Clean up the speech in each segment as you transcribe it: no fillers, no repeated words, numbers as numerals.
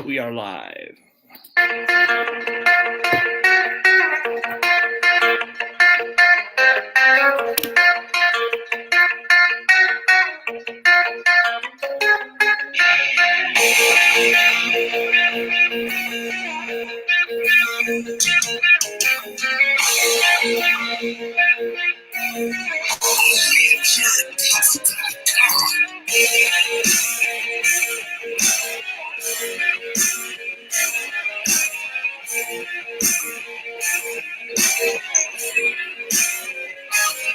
We are live.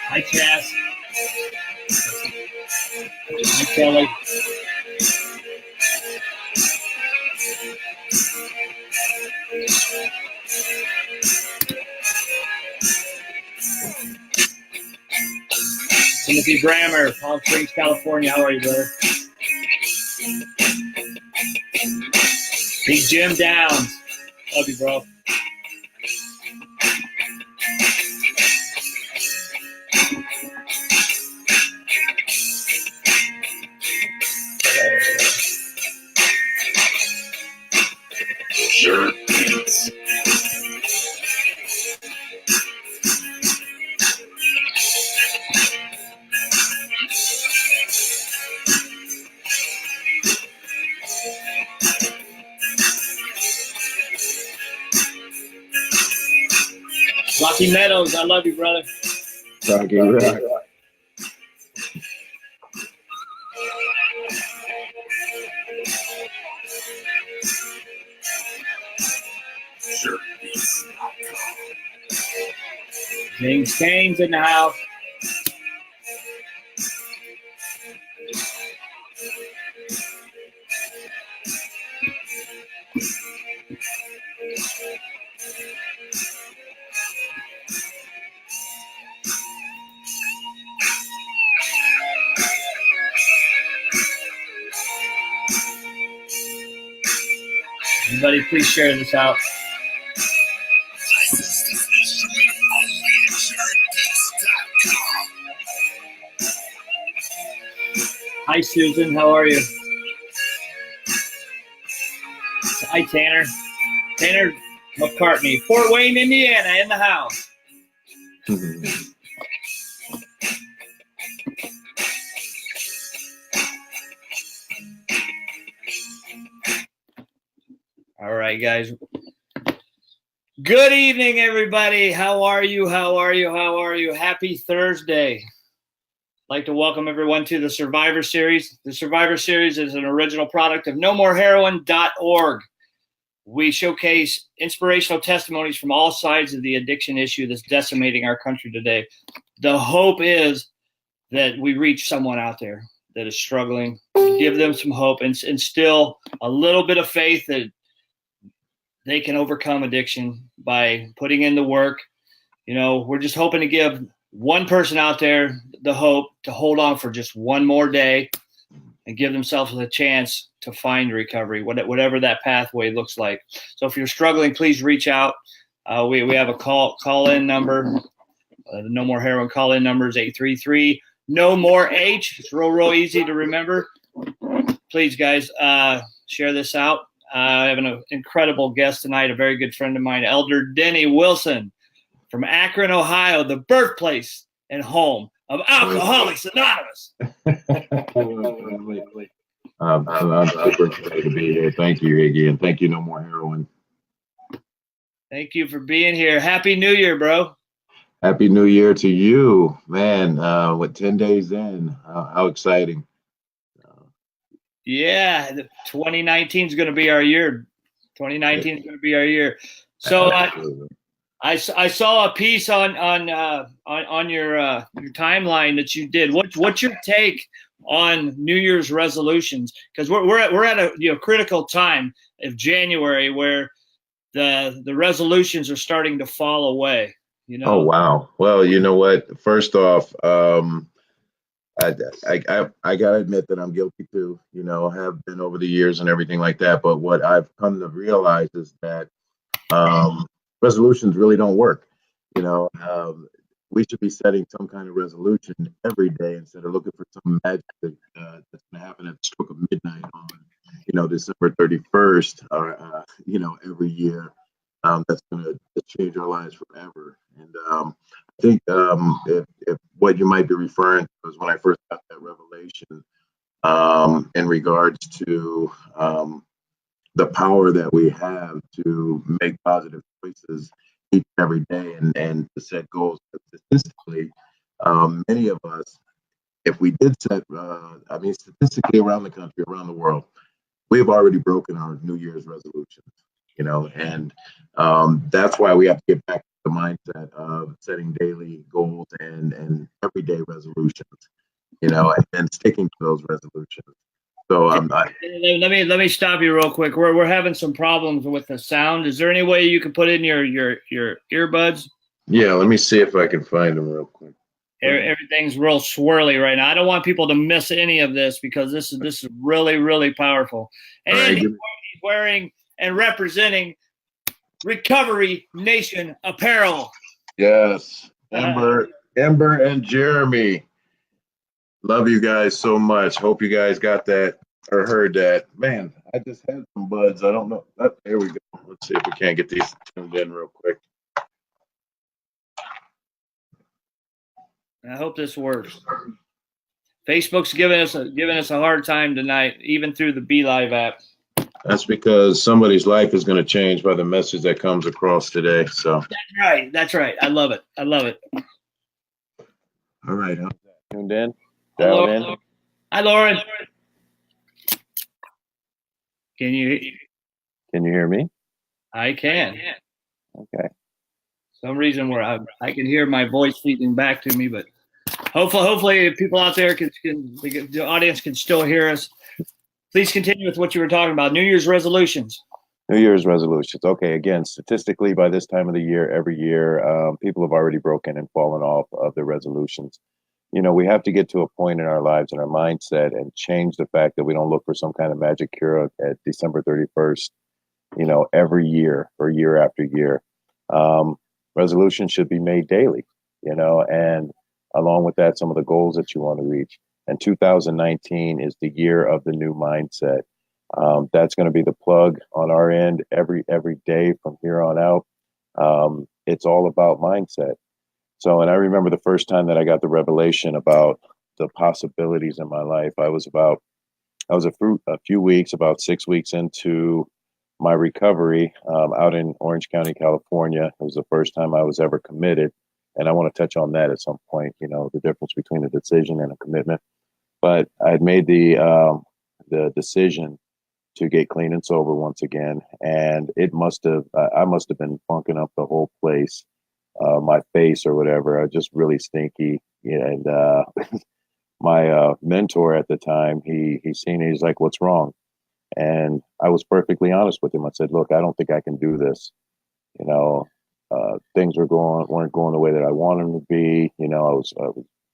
Hi, Cass. Hi, Kelly. Timothy Brammer, Palm Springs, California. How are you, brother? Big Jim Downs. Love you, bro. Sure. Rocky Meadows, I love you, brother. Rocky, right. Sure. James Kane's in the house. Everybody, please share this out. Hi, Susan. How are you? Hi, Tanner. Tanner McCartney, Fort Wayne, Indiana, in the house. All right, guys. Good evening, everybody. How are you? How are you? How are you? Happy Thursday. I'd like to welcome everyone to the Survivor Series. The Survivor Series is an original product of NoMoreHeroin.org. We showcase inspirational testimonies from all sides of the addiction issue that's decimating our country today. The hope is that we reach someone out there that is struggling, give them some hope, and instill a little bit of faith that they can overcome addiction by putting in the work. You know, we're just hoping to give one person out there the hope to hold on for just one more day and give themselves a chance to find recovery, whatever that pathway looks like. So if you're struggling, please reach out. We have a call-in number. The No More Heroin call-in number is 833 No More H. It's real easy to remember. Please, guys, share this out. I have an incredible guest tonight, a very good friend of mine, Elder Denny Wilson from Akron, Ohio, the birthplace and home of Alcoholics Anonymous. I'm super excited to be here. Thank you, Iggy, and thank you, No More Heroin. Thank you for being here. Happy New Year, bro. Happy New Year to you, man. What 10 days in? How exciting! Yeah, 2019 is going to be our year. 2019 is going to be our year. So I saw a piece on your timeline that you did. What's your take on New Year's resolutions? Because we're at a critical time of January where the resolutions are starting to fall away. You know. Oh wow. Well, you know what? First off, I gotta admit that I'm guilty too. You know, have been over the years and everything like that. But what I've come to realize is that resolutions really don't work. You know, we should be setting some kind of resolution every day instead of looking for some magic that's going to happen at the stroke of midnight on December 31st, every year. That's going to change our lives forever. And I think if what you might be referring to is when I first got that revelation in regards to the power that we have to make positive choices each and every day and to set goals consistently. Many of us, if we did set, statistically around the country, around the world, we have already broken our New Year's resolutions, and that's why we have to get back to the mindset of setting daily goals and everyday resolutions, and sticking to those resolutions. So let me stop you real quick. We're having some problems with the sound. Is there any way you can put in your earbuds? Yeah, let me see if I can find them real quick. Everything's real swirly right now. I don't want people to miss any of this because this is really, really powerful. And right, he's wearing and representing Recovery Nation apparel. Yes, Ember and Jeremy. Love you guys so much. Hope you guys got that or heard that. Man, I just had some buds. I don't know. Oh, there we go. Let's see if we can't get these tuned in real quick. I hope this works. Facebook's giving us a hard time tonight, even through the BeLive app. That's because somebody's life is going to change by the message that comes across today. So that's right. I love it. All right, how's that? Tuned in? Hello. Dialed in? Hi, Lauren. Can you hear me? I can. Okay. Some reason where I can hear my voice feeding back to me, but hopefully people out there the audience can still hear us. Please continue with what you were talking about. New Year's resolutions. New Year's resolutions. Okay. Again, statistically, by this time of the year, every year, people have already broken and fallen off of their resolutions. We have to get to a point in our lives and our mindset and change the fact that we don't look for some kind of magic cure at December 31st, every year or year after year. Resolutions should be made daily, and along with that, some of the goals that you want to reach. And 2019 is the year of the new mindset. That's going to be the plug on our end every day from here on out. It's all about mindset. So, and I remember the first time that I got the revelation about the possibilities in my life. I was a few weeks, about 6 weeks into my recovery out in Orange County, California. It was the first time I was ever committed. And I want to touch on that at some point, the difference between a decision and a commitment. But I had made the decision to get clean and sober once again. And I must have been funking up the whole place, my face or whatever. I was just really stinky. And my mentor at the time, he seen it. He's like, "What's wrong?" And I was perfectly honest with him. I said, "Look, I don't think I can do this. Things weren't going the way that I wanted them to be. I was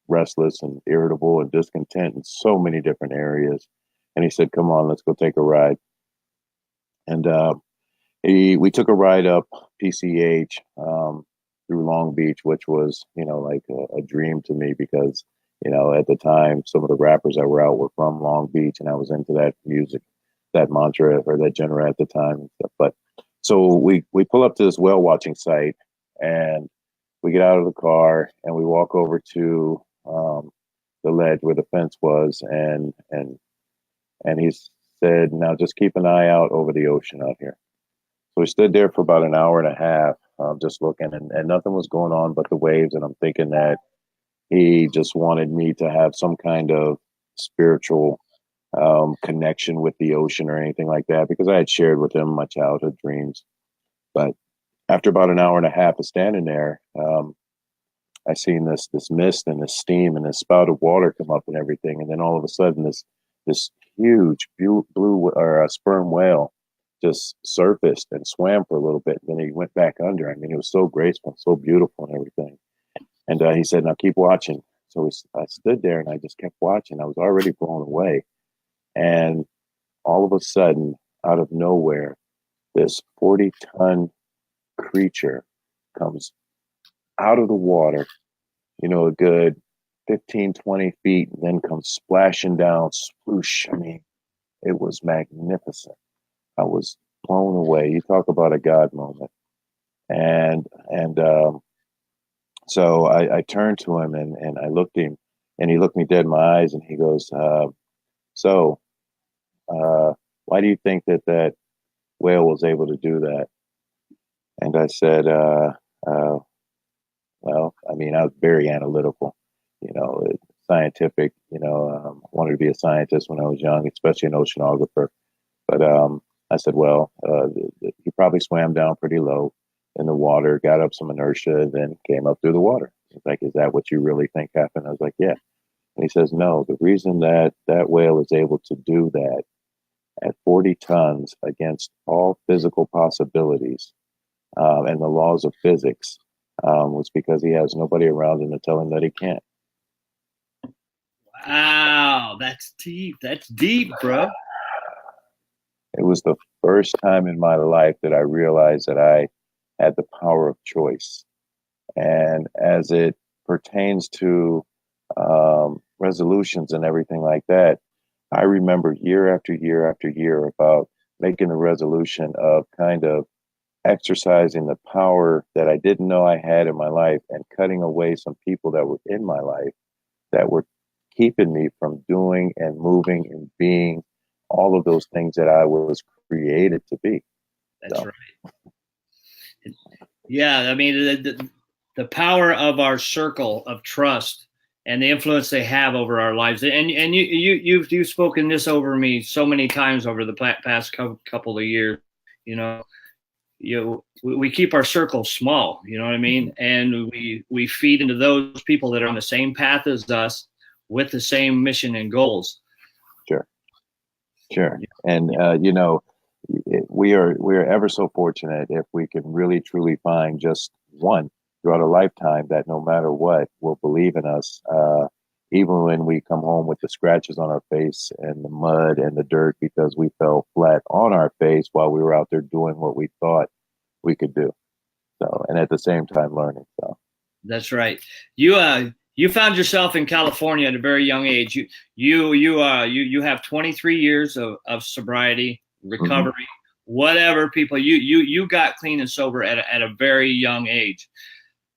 restless and irritable and discontent in so many different areas." And he said, "Come on, let's go take a ride." And we took a ride up PCH through Long Beach, which was, like a dream to me because, at the time, some of the rappers that were out were from Long Beach, and I was into that music, that mantra or that genre at the time and stuff. But so we pull up to this whale watching site, and we get out of the car and we walk over to the ledge where the fence was, and he said, "Now just keep an eye out over the ocean out here." So we stood there for about an hour and a half, just looking, and nothing was going on but the waves. And I'm thinking that he just wanted me to have some kind of spiritual connection with the ocean or anything like that, because I had shared with him my childhood dreams. But after about an hour and a half of standing there, I seen this mist and this steam and this spout of water come up and everything. And then all of a sudden, this huge blue or sperm whale just surfaced and swam for a little bit. And then he went back under. I mean, it was so graceful, so beautiful and everything. And he said, "Now keep watching." So I stood there and I just kept watching. I was already blown away. And all of a sudden, out of nowhere, this 40-ton creature comes out of the water, a good 15, 20 feet, and then comes splashing down, sploosh. I mean, It was magnificent. I was blown away. You talk about a God moment. And so I turned to him and I looked him, and he looked me dead in my eyes, and he goes, so why do you think that whale was able to do that? And I said, well, I mean, I was very analytical, scientific, wanted to be a scientist when I was young, especially an oceanographer. But I said, well, he probably swam down pretty low in the water, got up some inertia, then came up through the water. He's like, is that what you really think happened? I was like, yeah. And he says, no, the reason that whale is able to do that at 40 tons against all physical possibilities and the laws of physics was because he has nobody around him to tell him that he can't. Wow, that's deep. That's deep, bro. It was the first time in my life that I realized that I had the power of choice. And as it pertains to resolutions and everything like that, I remember year after year after year about making the resolution of kind of exercising the power that I didn't know I had in my life and cutting away some people that were in my life that were keeping me from doing and moving and being all of those things that I was created to be. That's right. Yeah, I mean, the power of our circle of trust and the influence they have over our lives. And you've spoken this over me so many times over the past couple of years. We keep our circle small. You know what I mean? And we feed into those people that are on the same path as us with the same mission and goals. Sure. And we are ever so fortunate if we can really truly find just one throughout a lifetime that no matter what will believe in us, even when we come home with the scratches on our face and the mud and the dirt because we fell flat on our face while we were out there doing what we thought we could do. So, and at the same time learning. So that's right. You found yourself in California at a very young age. You have 23 years of sobriety, recovery, whatever. People, you got clean and sober at a very young age.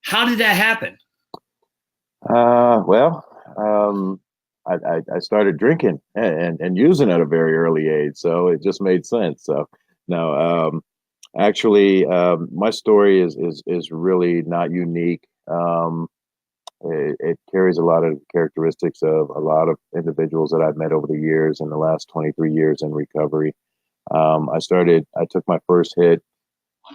How did that happen? I started drinking and using at a very early age, so it just made sense. So no, actually, my story is really not unique. It carries a lot of characteristics of a lot of individuals that I've met over the years in the last 23 years in recovery. I took my first hit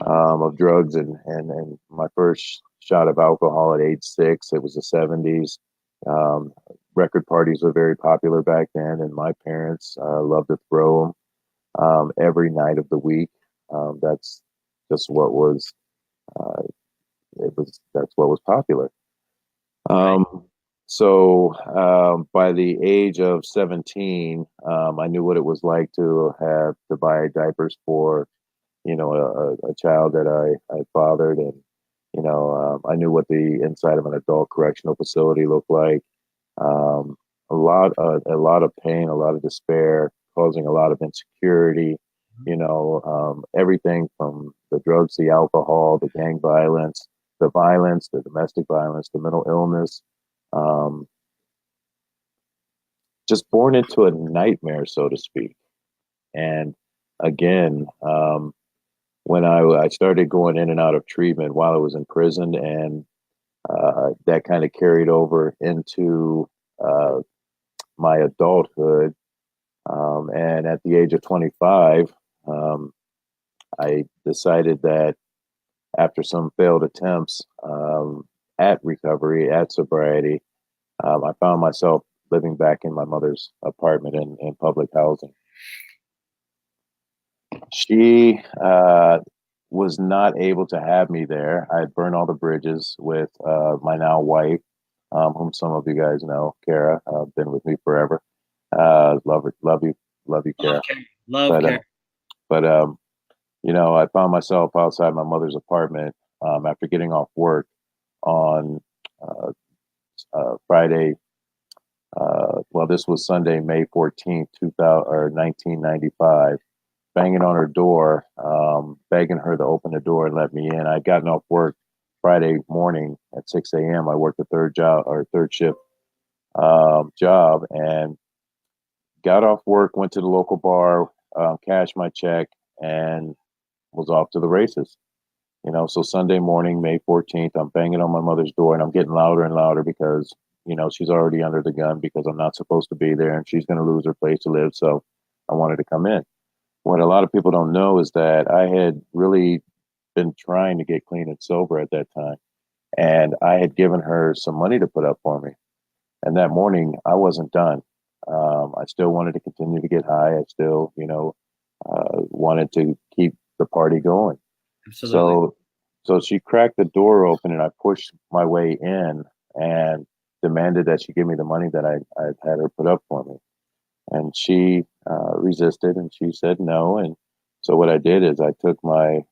of drugs and my first shot of alcohol at age 6. It was the 70s. Record parties were very popular back then, and my parents loved to throw them every night of the week. That's just what was that's what was popular. So by the age of 17, I knew what it was like to have to buy diapers for, a child that I fathered, and I knew what the inside of an adult correctional facility looked like. A lot of pain, a lot of despair, causing a lot of insecurity. Everything from the drugs, the alcohol, the gang violence, the domestic violence, the mental illness. Just born into a nightmare, so to speak. And again, when I started going in and out of treatment while I was in prison, and that kind of carried over into my adulthood. And at the age of 25, I decided that after some failed attempts at recovery, at sobriety, I found myself living back in my mother's apartment in public housing. She was not able to have me there. I had burned all the bridges with my now wife, whom some of you guys know, Kara. Been with me forever. Love you, Kara. Love Kara. But I found myself outside my mother's apartment after getting off work on Friday Well, this was Sunday, May 14th, 1995, banging on her door, begging her to open the door and let me in. I'd gotten off work Friday morning at 6 a.m. I worked a third shift job, and got off work, went to the local bar, cashed my check, and was off to the races. So Sunday morning, May 14th, I'm banging on my mother's door, and I'm getting louder and louder because, she's already under the gun because I'm not supposed to be there and she's going to lose her place to live. So I wanted to come in. What a lot of people don't know is that I had really been trying to get clean and sober at that time. And I had given her some money to put up for me. And that morning, I wasn't done. I still wanted to continue to get high. I still, wanted to keep the party going. Absolutely. So she cracked the door open, and I pushed my way in and demanded that she give me the money that I had her put up for me. And she resisted, and she said no. And so what I did is I took my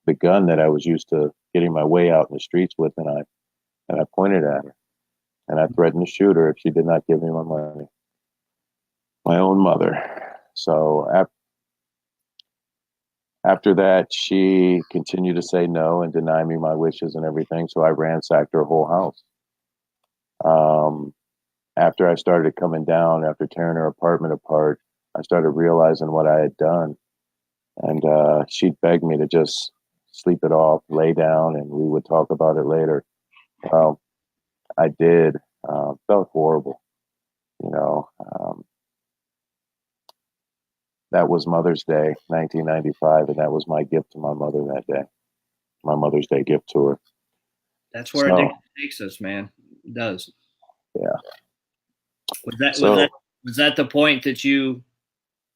the gun that I was used to getting my way out in the streets with, and I pointed at her, and I threatened to shoot her if she did not give me my money. My own mother. So after that, she continued to say no and deny me my wishes and everything. So I ransacked her whole house. After I started coming down, after tearing her apartment apart, I started realizing what I had done. And she'd begged me to just sleep it off, lay down, and we would talk about it later. Well, I did. Felt horrible. That was Mother's Day, 1995, and that was my gift to my mother that day. My Mother's Day gift to her. That's where addiction takes us, man. It does. Yeah. Was that the point that you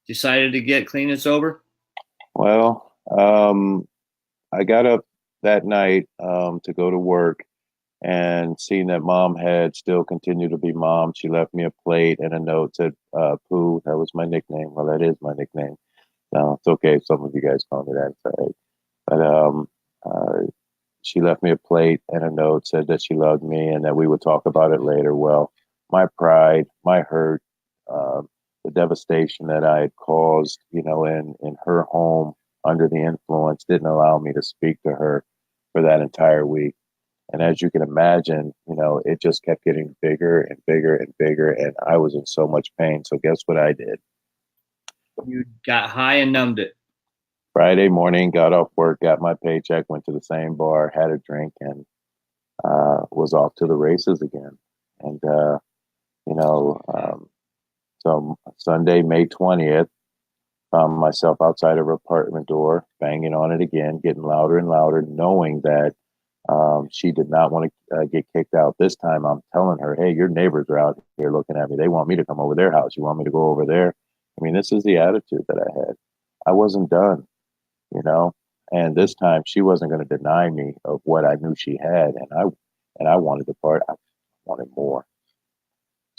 decided to get clean and sober? Well, I got up that night to go to work, and seeing that Mom had still continued to be Mom, she left me a plate and a note, said Pooh. That was my nickname. Well, that is my nickname. No, it's okay if some of you guys call me that. It's all right. But she left me a plate and a note, said that she loved me and that we would talk about it later. Well, my pride, my hurt, the devastation that I had caused, in her home under the influence didn't allow me to speak to her for that entire week. And as you can imagine, it just kept getting bigger and bigger and bigger. And I was in so much pain. So guess what I did? You got high and numbed it. Friday morning, got off work, got my paycheck, went to the same bar, had a drink, and was off to the races again. And, so Sunday, May 20th, found myself outside of her apartment door, banging on it again, getting louder and louder, knowing that she did not want to get kicked out. This time I'm telling her, hey, your neighbors are out here looking at me. They want me to come over their house. You want me to go over there? I mean, this is the attitude that I had. I wasn't done, and this time she wasn't going to deny me of what I knew she had. And I wanted the part. I wanted more.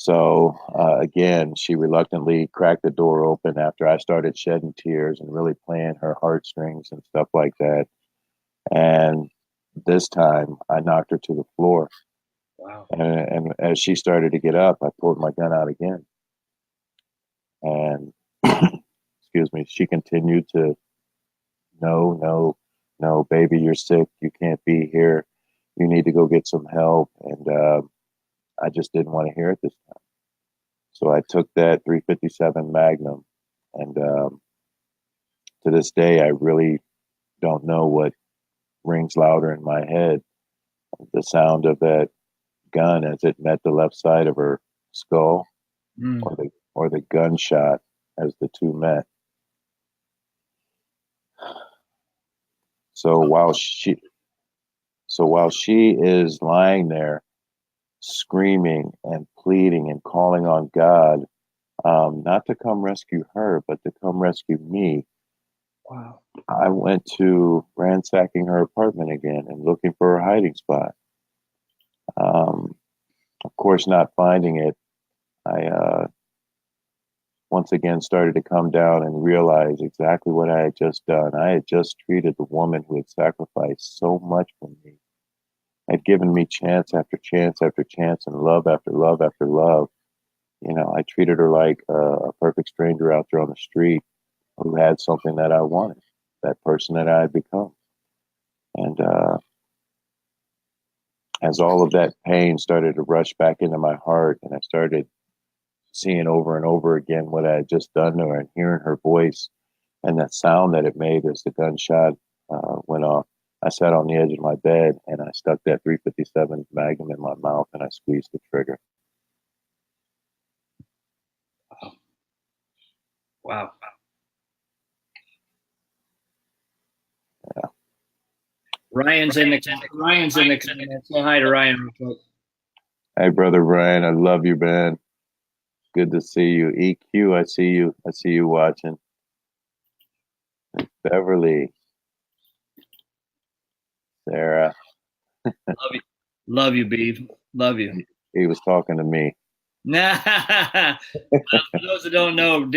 So again, she reluctantly cracked the door open after I started shedding tears and really playing her heartstrings and stuff like that. And this time I knocked her to the floor. Wow. And as she started to get up, I pulled my gun out again. And excuse me, she continued to, no, baby, you're sick. You can't be here. You need to go get some help. And I just didn't want to hear it this time. So I took that 357 Magnum. And to this day, I really don't know what rings louder in my head. The sound of that gun as it met the left side of her skull, or the gunshot as the two met. So while she is lying there screaming and pleading and calling on God, not to come rescue her, but to come rescue me. Wow. I went to ransacking her apartment again and looking for her hiding spot. Of course, not finding it, I once again started to come down and realize exactly what I had just done. I had just treated the woman who had sacrificed so much for me had given me chance after chance after chance and love after love after love. You know, I treated her like a perfect stranger out there on the street who had something that I wanted, that person that I had become. And as all of that pain started to rush back into my heart, and I started seeing over and over again what I had just done to her and hearing her voice and that sound that it made as the gunshot went off, I sat on the edge of my bed and I stuck that 357 Magnum in my mouth and I squeezed the trigger. Wow. Yeah. Ryan's in the comments. Say hi to Ryan real quick. Hey, brother Ryan, I love you, man. Good to see you. EQ, I see you. I see you watching. Beverly, Sarah. Love you, Beef. Love you. He was talking to me. For those that don't know,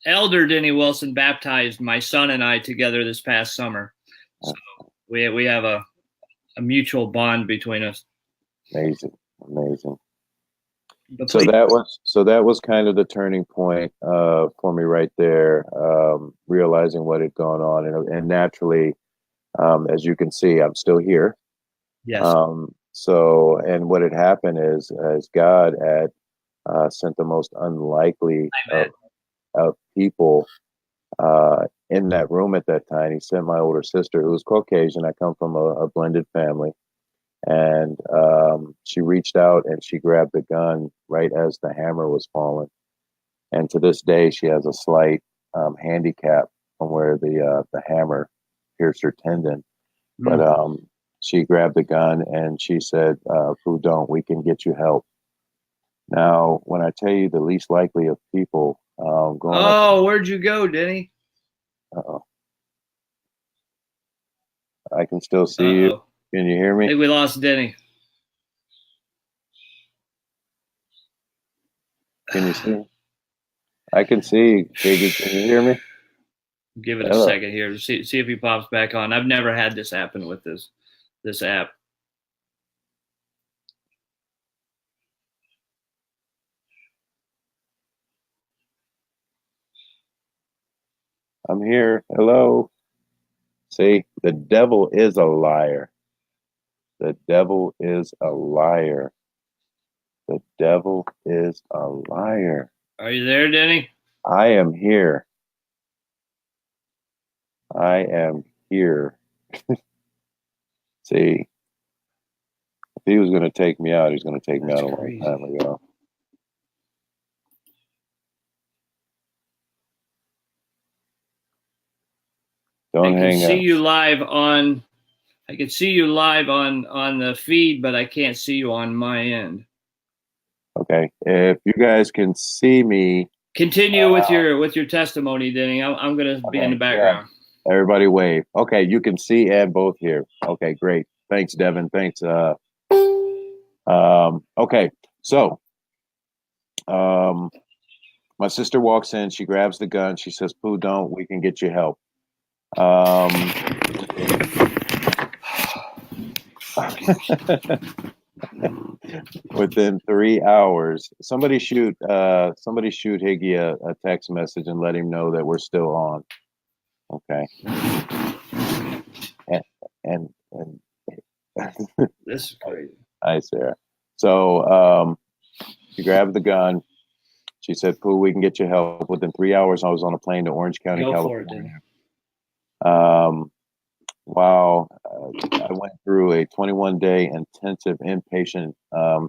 Elder Denny Wilson baptized my son and I together this past summer. So we have a mutual bond between us. Amazing. But So that was kind of the turning point for me right there, realizing what had gone on, and naturally, as you can see, I'm still here. yes. So, and what had happened is, as God had sent the most unlikely of people in that room at that time. He sent my older sister, who was Caucasian. I come from a blended family. And she reached out and she grabbed the gun right as the hammer was falling. And to this day, she has a slight handicap from where the hammer pierced her tendon. But she grabbed the gun and she said, "Who don't? We can get you help." Now, when I tell you the least likely of people going up. Where'd you go, Denny? I can still see you. Can you hear me? I think we lost Denny. Can you see? I can see. Can you hear me? Give it a second here to see if he pops back on. I've never had this happen with this app. I'm here. Hello. See, the devil is a liar. The devil is a liar. The devil is a liar. Are you there, Denny? I am here. I am here. See, if he was going to take me out, he's going to take me out a long time ago. Don't hang up. I can see you live on. I can see you live on the feed, but I can't see you on my end. Okay, if you guys can see me, continue with your testimony, Denny. I'm going to be in the background. Yeah. Everybody wave. Okay, you can see and both here. Okay, great. Thanks, Devin. Thanks. Okay, so my sister walks in. She grabs the gun. She says, "Pooh, don't. We can get you help." Within 3 hours, somebody shoot Higgy a text message and let him know that we're still on. Okay. And this is crazy. Hi, Sarah. So she grabbed the gun. She said, "Pooh, we can get you help." Within 3 hours, I was on a plane to Orange County, California. Wow. I went through a 21-day intensive inpatient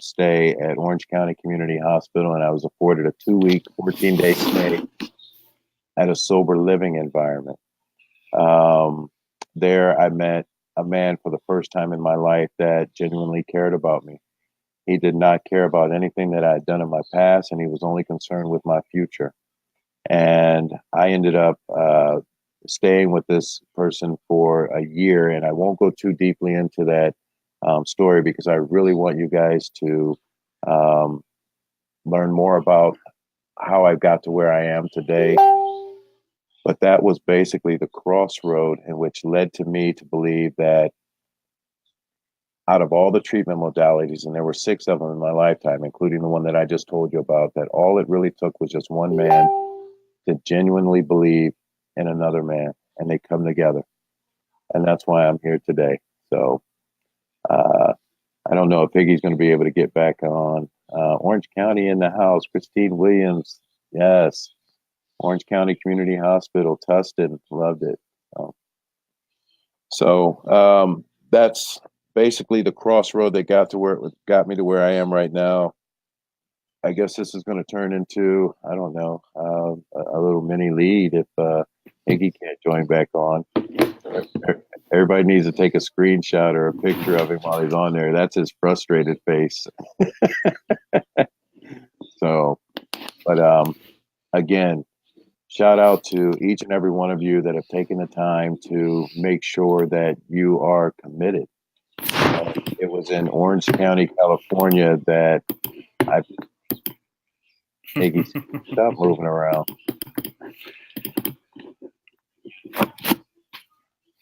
stay at Orange County Community Hospital, and I was afforded a 2-week, 14-day stay at a sober living environment. There, I met a man for the first time in my life that genuinely cared about me. He did not care about anything that I had done in my past, and he was only concerned with my future. And I ended up staying with this person for a year, and I won't go too deeply into that story because I really want you guys to learn more about how I got to where I am today. But that was basically the crossroad in which led to me to believe that out of all the treatment modalities, and there were 6 of them in my lifetime, including the one that I just told you about, that all it really took was just one man to genuinely believe in another man, and they come together. And that's why I'm here today. So I don't know if Iggy's going to be able to get back on. Orange County in the house. Christine Williams. Yes. Orange County Community Hospital. Tustin. Loved it. So that's basically the crossroad that got me to where I am right now. I guess this is going to turn into, I don't know, a little mini lead if Iggy can't join back on. Everybody needs to take a screenshot or a picture of him while he's on there. That's his frustrated face. So, but again, shout out to each and every one of you that have taken the time to make sure that you are committed. It was in Orange County, California that Iggy, stop moving around.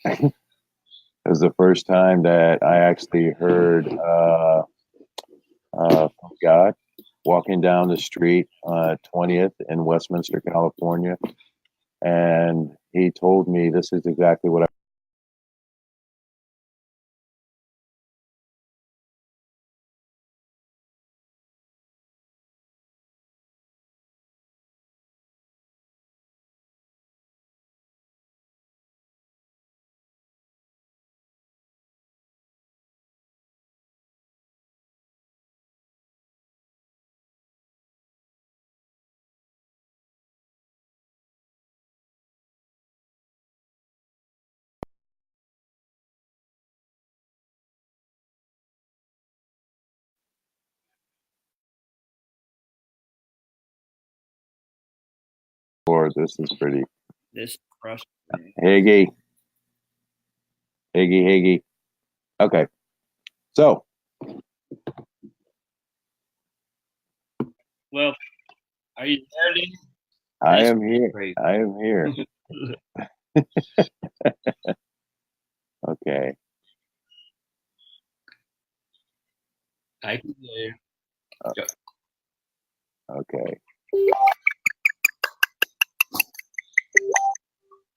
It was the first time that I actually heard from God walking down the street, 20th in Westminster, California. And he told me this is exactly what I for. This is pretty. This is frustrating. Higgy. Okay. So, Well, are you there, Lee? I am here. Great. I am here. Okay. I can hear you. Okay.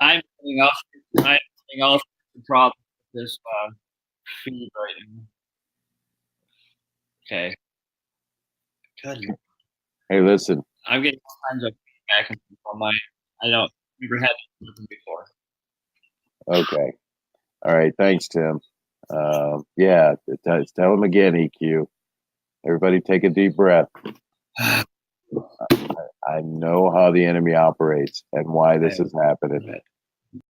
I'm having all the problem with this feed right now. Okay. Good. Hey, listen. I'm getting all kinds of feedback from my. I don't never had this before. Okay. All right. Thanks, Tim. Yeah. Tell him again, EQ. Everybody take a deep breath. I know how the enemy operates and why this is happening.